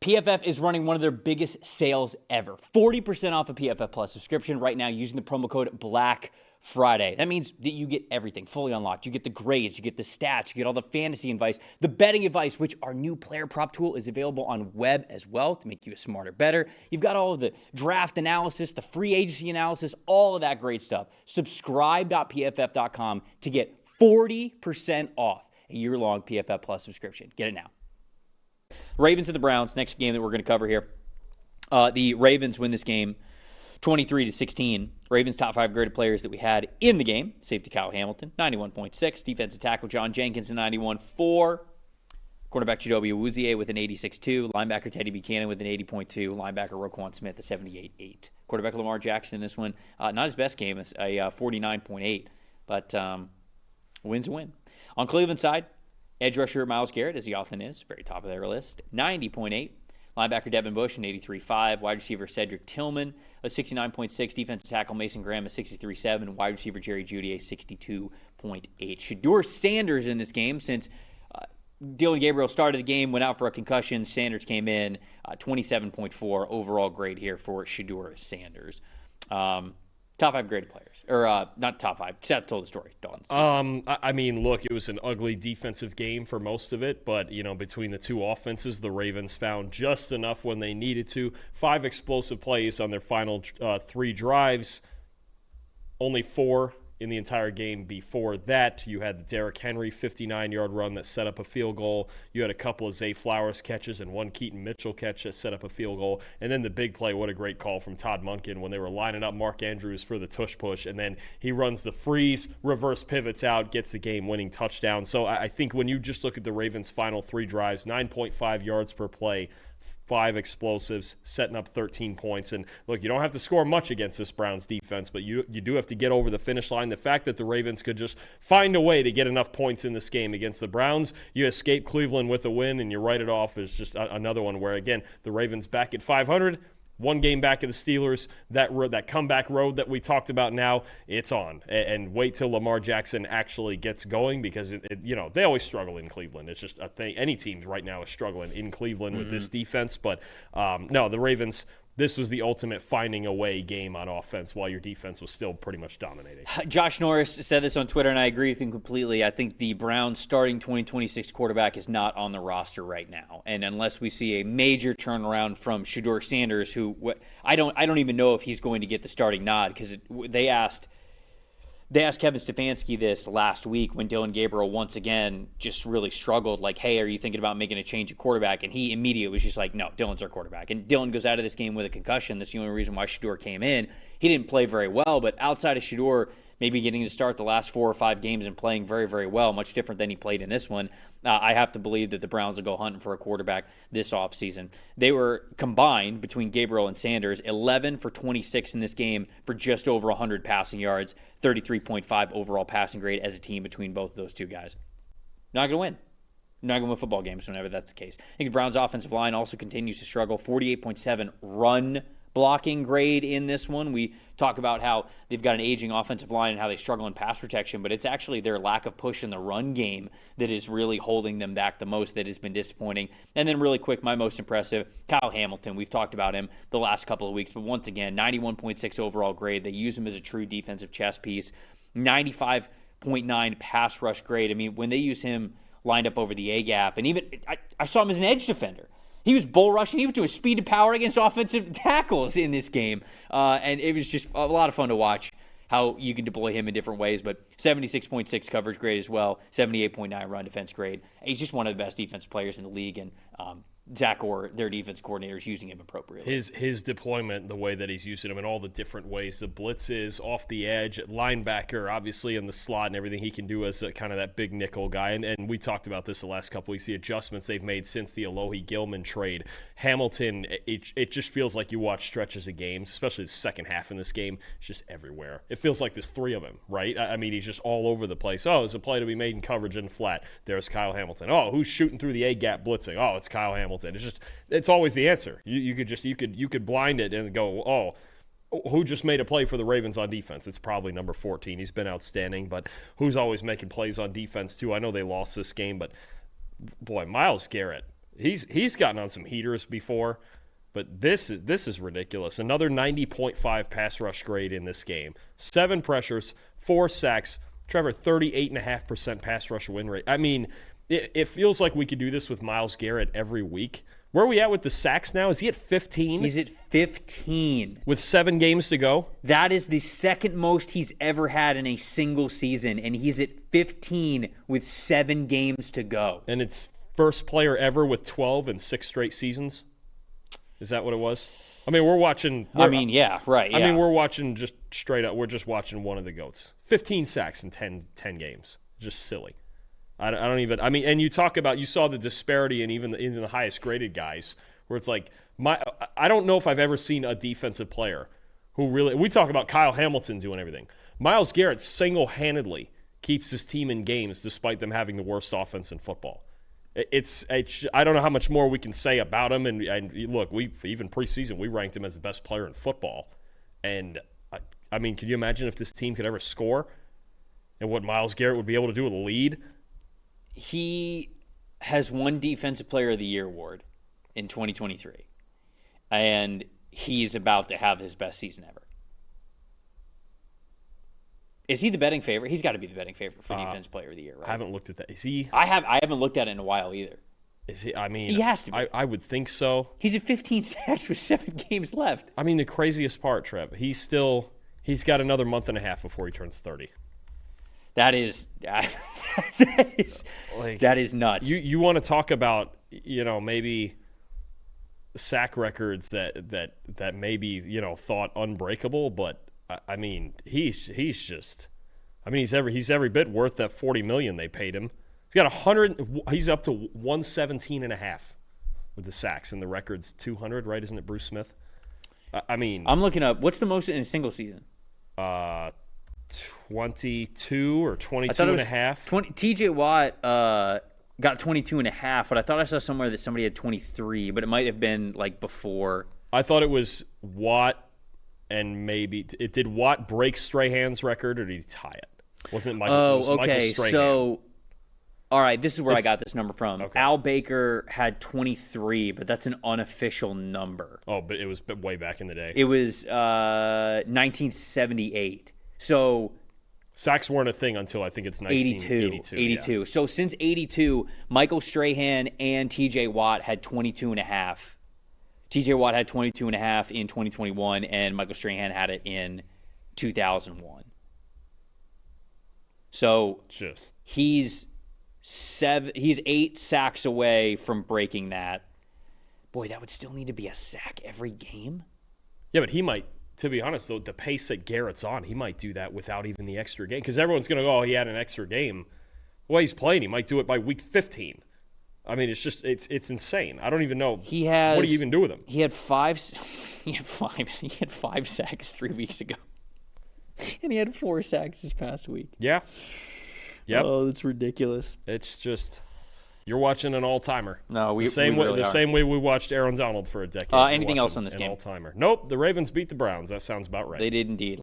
PFF is running one of their biggest sales ever. 40% off a PFF Plus subscription right now using the promo code BLACKFRIDAY. That means that you get everything fully unlocked. You get the grades, you get the stats, you get all the fantasy advice, the betting advice, which our new player prop tool is available on web as well to make you a smarter, better. You've got all of the draft analysis, the free agency analysis, all of that great stuff. Subscribe.pff.com to get 40% off a year-long PFF Plus subscription. Get it now. Ravens and the Browns, next game that we're going to cover here. The Ravens win this game 23-16. Ravens top 5 graded players that we had in the game. Safety Kyle Hamilton, 91.6. Defensive tackle John Jenkins, a 91.4. Quarterback Chidobe Awuzie with an 86.2. Linebacker Teddy Buchanan with an 80.2. Linebacker Roquan Smith, a 78.8. Quarterback Lamar Jackson in this one, not his best game, a 49.8. But win's a win. On Cleveland side, edge rusher Myles Garrett, as he often is, very top of their list, 90.8. Linebacker Devin Bush, an 83.5. Wide receiver Cedric Tillman, a 69.6. Defensive tackle Mason Graham, a 63.7. Wide receiver Jerry Jeudy, a 62.8. Shedeur Sanders in this game, since Dillon Gabriel started the game, went out for a concussion. Sanders came in, 27.4 overall grade here for Shedeur Sanders. Top 5 graded players. Or not top 5. Seth told the story. Dalton. I mean, look, it was an ugly defensive game for most of it, but, between the two offenses, the Ravens found just enough when they needed to. 5 explosive plays on their final 3 drives. Only 4 in the entire game before that. You had the Derrick Henry 59-yard run that set up a field goal. You had a couple of Zay Flowers catches and one Keaton Mitchell catch that set up a field goal. And then the big play, what a great call from Todd Monken when they were lining up Mark Andrews for the tush push. And then he runs the freeze, reverse pivots out, gets the game-winning touchdown. So I think when you just look at the Ravens' final 3 drives, 9.5 yards per play, 5 explosives, setting up 13 points. And look, you don't have to score much against this Browns defense, but you do have to get over the finish line. The fact that the Ravens could just find a way to get enough points in this game against the Browns, you escape Cleveland with a win, and you write it off as just another one where, again, the Ravens back at 500, 1 game back of the Steelers. That comeback road that we talked about now, it's on. And wait till Lamar Jackson actually gets going, because they always struggle in Cleveland. It's just a thing. Any team right now is struggling in Cleveland with this defense. But no, the Ravens, this was the ultimate finding a way game on offense while your defense was still pretty much dominating. Josh Norris said this on Twitter, and I agree with him completely. I think the Browns starting 2026 quarterback is not on the roster right now. And unless we see a major turnaround from Shedeur Sanders, who I don't even know if he's going to get the starting nod, because they asked Kevin Stefanski this last week when Dillon Gabriel once again just really struggled, like, hey, are you thinking about making a change at quarterback? And he immediately was just like, no, Dillon's our quarterback. And Dillon goes out of this game with a concussion. That's the only reason why Shedeur came in. He didn't play very well, but outside of Shedeur maybe getting to start the last 4 or 5 games and playing very, very well, much different than he played in this one, I have to believe that the Browns will go hunting for a quarterback this offseason. They were combined, between Gabriel and Sanders, 11 for 26 in this game for just over 100 passing yards, 33.5 overall passing grade as a team between both of those two guys. Not going to win. Not going to win football games whenever that's the case. I think the Browns' offensive line also continues to struggle. 48.7 run blocking grade in this one. We talk about how they've got an aging offensive line and how they struggle in pass protection, but it's actually their lack of push in the run game that is really holding them back the most, that has been disappointing. And then really quick, my most impressive, Kyle Hamilton. We've talked about him the last couple of weeks, but once again, 91.6 overall grade. They use him as a true defensive chess piece. 95.9 pass rush grade. I mean, when they use him lined up over the A-gap, and even I saw him as an edge defender. He was bull rushing. He was doing speed to power against offensive tackles in this game. And it was just a lot of fun to watch how you can deploy him in different ways. But 76.6 coverage grade as well, 78.9 run defense grade. He's just one of the best defense players in the league. And Zach Orr, their defense coordinator, is using him appropriately. His deployment, the way that he's using him in all the different ways, the blitzes, off the edge, linebacker, obviously in the slot and everything he can do as kind of that big nickel guy. And we talked about this the last couple weeks, the adjustments they've made since the Alohi-Gilman trade. Hamilton, it just feels like you watch stretches of games, especially the second half in this game. It's just everywhere. It feels like there's 3 of him, right? I mean, he's just all over the place. Oh, there's a play to be made in coverage and flat. There's Kyle Hamilton. Oh, who's shooting through the A-gap blitzing? Oh, it's Kyle Hamilton. It's always the answer. You could blind it and go, oh, who just made a play for the Ravens on defense? It's probably number 14. He's been outstanding, but who's always making plays on defense too? I know they lost this game, but boy, Myles Garrett, He's gotten on some heaters before, but this is ridiculous. Another 90.5 pass rush grade in this game. 7 pressures, 4 sacks. Trevor, 38.5% pass rush win rate. I mean, it feels like we could do this with Myles Garrett every week. Where are we at with the sacks now? Is he at 15? He's at 15. With 7 games to go? That is the second most he's ever had in a single season, and he's at 15 with 7 games to go. And it's first player ever with 12 in 6 straight seasons? Is that what it was? I mean, we're watching. Yeah, right. Yeah. I mean, we're watching just straight up. We're just watching one of the GOATs. 15 sacks in 10 games. Just silly. I don't even. I mean, and you talk about, you saw the disparity in even the highest graded guys, where it's like, I don't know if I've ever seen a defensive player who really. We talk about Kyle Hamilton doing everything. Myles Garrett single-handedly keeps his team in games despite them having the worst offense in football. It's I don't know how much more we can say about him. And look, even preseason we ranked him as the best player in football. And I mean, can you imagine if this team could ever score, and what Myles Garrett would be able to do with a lead? He has won Defensive Player of the Year award in 2023, and he's about to have his best season ever. Is he the betting favorite? He's got to be the betting favorite for Defensive Player of the Year, right? I haven't looked at that. Is he? I haven't looked at it in a while either. Is he? I mean, he has to be. I would think so. He's at 15 sacks with 7 games left. I mean, the craziest part, Trev, he's got another month and a half before he turns 30. That is nuts. You want to talk about, maybe sack records that maybe, thought unbreakable, but I mean, he's every bit worth that $40 million they paid him. He's got 100. He's up to 117.5 with the sacks, and the record's 200, right? Isn't it Bruce Smith? I mean, I'm looking up what's the most in a single season. 22 or 22.5. TJ Watt got 22.5, but I thought I saw somewhere that somebody had 23, but it might have been like before. I thought it was Watt, and maybe did Watt break Strahan's record, or did he tie it? Wasn't it Michael? Oh, okay. Michael Strahan. So, all right, this is where I got this number from. Okay. Al Baker had 23, but that's an unofficial number. Oh, but it was way back in the day. It was 1978. So sacks weren't a thing until I think it's 1982. 82. Yeah. So since 82, Michael Strahan and TJ Watt had 22.5. TJ Watt had 22.5 in 2021, and Michael Strahan had it in 2001. So he's 8 sacks away from breaking that. Boy, that would still need to be a sack every game. Yeah, but he might. To be honest, though, the pace that Garrett's on, he might do that without even the extra game. Because everyone's going to go, oh, he had an extra game. Well, he's playing. He might do it by week 15. I mean, it's insane. I don't even know. What do you even do with him? He had 5 sacks 3 weeks ago. And he had 4 sacks this past week. Yeah. Yep. Oh, that's ridiculous. It's just, you're watching an all-timer. No, the same way we watched Aaron Donald for a decade. Anything else on this game? All-timer. Nope, the Ravens beat the Browns. That sounds about right. They did indeed.